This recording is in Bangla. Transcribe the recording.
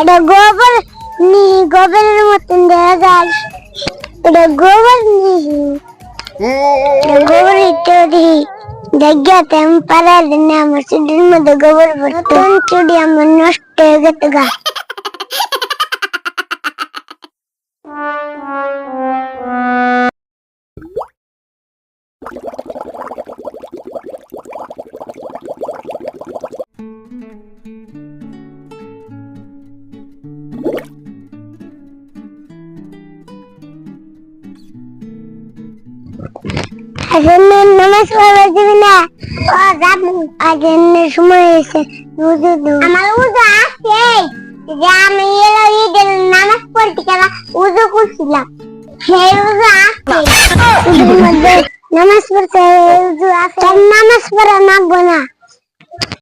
এটা গোবর নি গোবরের মতন দেখা যায়। এটা গোবর নি গোবর চুরি জায়গাতে আমি পাড়ার দিনে আমার চুরির মধ্যে গোবর ভরতো চুরি আমার নষ্ট হয়ে গেছে গা। আজনের নামাজ পড়া যাবে না। ও যাবো আজনের সময় এসে উজু দাও। আমার উজু আছে যে আমি এলো ঈদের নামাজ পড়তে গেলাম উজু করছিলাম সেই উজু আছে। ঈদের মধ্যে নামাজ পড়তে উজু আছে নামাজ পড়া নাগবো না।